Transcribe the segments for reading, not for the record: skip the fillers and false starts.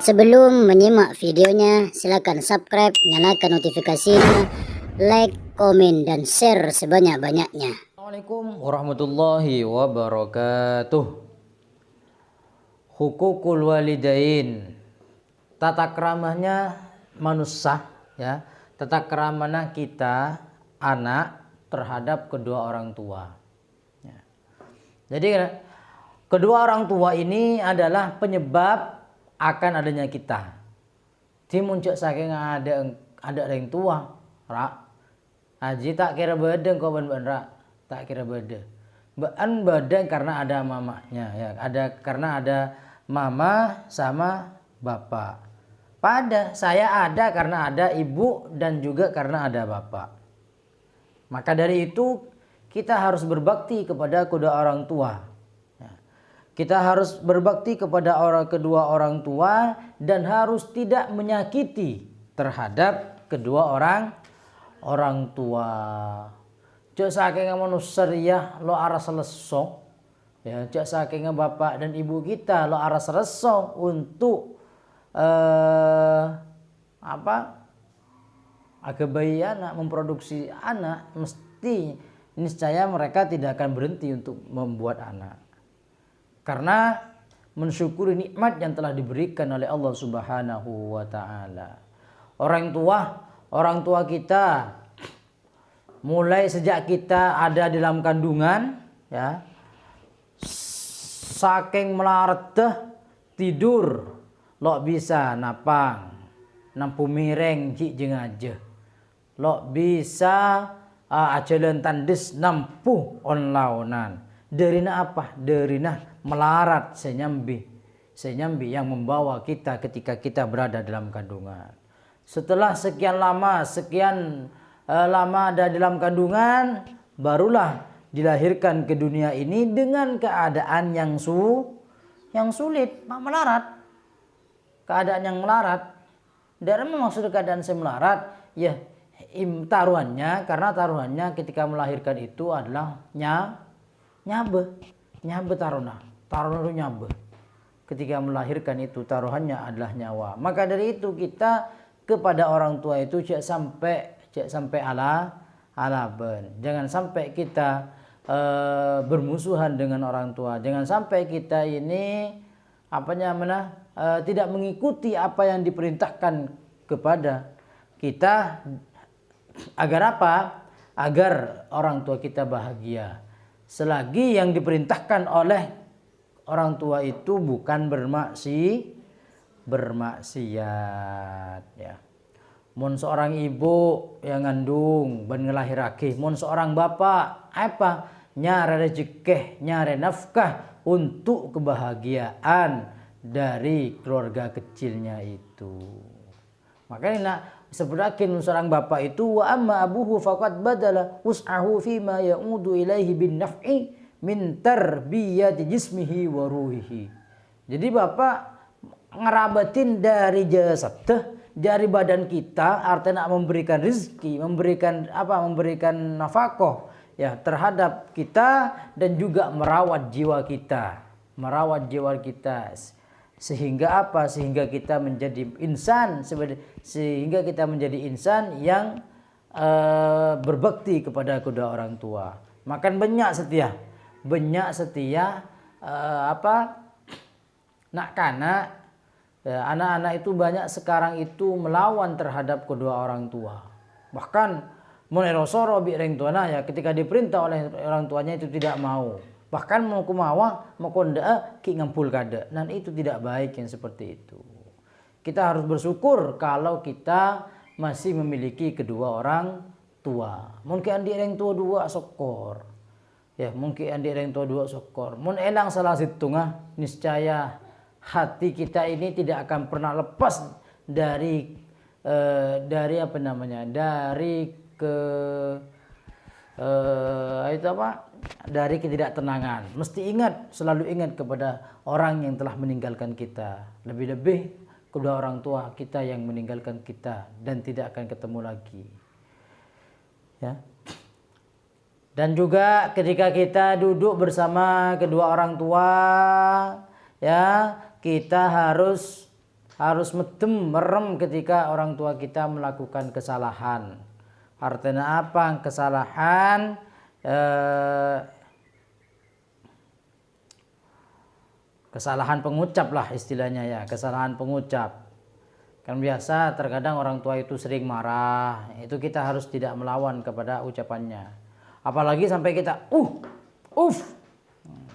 Sebelum menyimak videonya, silakan subscribe, nyalakan notifikasinya, like, komen, dan share sebanyak-banyaknya. Assalamualaikum warahmatullahi wabarakatuh. Hukukul walidain, tata keramanya manusia, ya, tata keramanya kita anak terhadap kedua orang tua. Ya. Jadi kedua orang tua ini adalah penyebab akan adanya kita. Di muncul saking ada yang tua, rak. Haji tak kira bedeng kau rak, tak kira bedeng. Bedeng karena ada mamanya, ya. Karena ada mama sama bapak. Saya ada karena ada ibu dan juga karena ada bapak. Maka dari itu kita harus berbakti kepada kedua orang tua. Kita harus berbakti kepada kedua orang tua dan harus tidak menyakiti terhadap kedua orang tua. Cek saking manusia lo aras lesong, ya, cek saking bapak dan ibu kita lo aras lesong untuk bayi anak, memproduksi anak, mesti niscaya mereka tidak akan berhenti untuk membuat anak. Karena mensyukuri nikmat yang telah diberikan oleh Allah Subhanahu wa taala. Orang tua kita mulai sejak kita ada dalam kandungan, ya, saking melarat tidur lo bisa napang nampu mireng cik jengaje, lo bisa ajalan tandes nampu on launan. Derina apa? Derina melarat senyambi yang membawa kita ketika kita berada dalam kandungan. Setelah sekian lama ada dalam kandungan, barulah dilahirkan ke dunia ini dengan keadaan yang sulit, melarat. Keadaan yang melarat. Dan maksud keadaan saya melarat, ya taruhannya, karena taruhannya ketika melahirkan itu adalah nyabe taruhan itu nyabe. Ketika melahirkan itu taruhannya adalah nyawa. Maka dari itu kita kepada orang tua itu cek sampai ala ben. Jangan sampai kita bermusuhan dengan orang tua. Jangan sampai kita ini tidak mengikuti apa yang diperintahkan kepada kita. Agar apa? Agar orang tua kita bahagia. Selagi yang diperintahkan oleh orang tua itu bukan bermaksiat, ya. Mun seorang ibu yang ngandung ban ngelahirake, mun seorang bapak nyari rezeki, nyari nafkah untuk kebahagiaan dari keluarga kecilnya itu. Makanya sebenarnya seorang bapak itu wa amma abuhu faqad badala wus'ahu fima ya'udu ilaihi bin naf'i min tarbiyati jismihi wa ruhihi. Jadi bapak ngerabatin dari jasad, dari badan kita, artinya memberikan rezeki, memberikan nafkah, ya, terhadap kita dan juga merawat jiwa kita. Sehingga apa? Sehingga kita menjadi insan yang berbakti kepada kedua orang tua. Makan banyak setia anak-anak itu banyak sekarang itu melawan terhadap kedua orang tua. Bahkan monerosoro bi orang tuanya, ya, ketika diperintah oleh orang tuanya itu tidak mau. Bahkan mau konda ki ngampul kada. Dan itu tidak baik yang seperti itu. Kita harus bersyukur kalau kita masih memiliki kedua orang tua. Mungkin adik orang tua dua sokor. Ya, mungkin adik orang tua dua sokor. Mun elang salah situngah, niscaya hati kita ini tidak akan pernah lepas dari ketidaktenangan. Mesti selalu ingat kepada orang yang telah meninggalkan kita. Lebih-lebih kedua orang tua kita yang meninggalkan kita dan tidak akan ketemu lagi. Ya. Dan juga ketika kita duduk bersama kedua orang tua, ya, kita harus harus medem merem ketika orang tua kita melakukan kesalahan. Artinya apa? Kesalahan kesalahan pengucap lah istilahnya ya, kesalahan pengucap. Kan biasa terkadang orang tua itu sering marah, itu kita harus tidak melawan kepada ucapannya. Apalagi sampai kita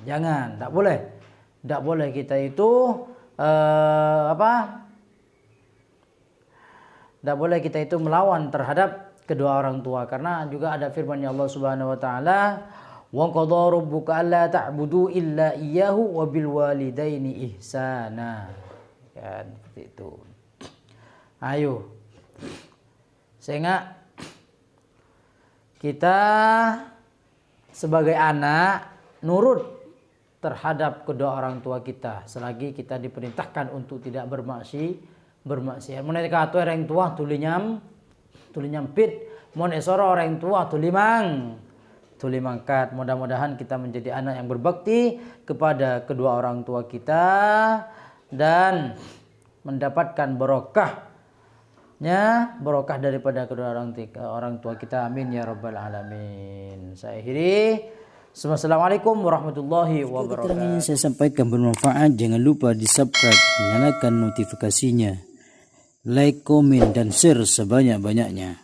jangan, tidak boleh. Tidak boleh kita itu tidak boleh kita itu melawan terhadap kedua orang tua, karena juga ada firman Allah Subhanahu wa taala, wa qadha rabbuka alla ta'budu illa iyyahu wa bil walidaini ihsana. Kan seperti itu. Ayo. Sehingga kita sebagai anak nurut terhadap kedua orang tua kita selagi kita diperintahkan untuk tidak bermaksiat. Mereka atu orang tua tulinyam pit, mon esoro orang tua tulimangkat. Mudah-mudahan kita menjadi anak yang berbakti kepada kedua orang tua kita dan mendapatkan barokah daripada kedua orang tua kita. Amin ya rabbal alamin. Saya akhiri. Assalamualaikum warahmatullahi wabarakatuh. Keterangan yang saya sampaikan bermanfaat. Jangan lupa di subscribe, nyalakan notifikasinya, like, komen, dan share sebanyak-banyaknya.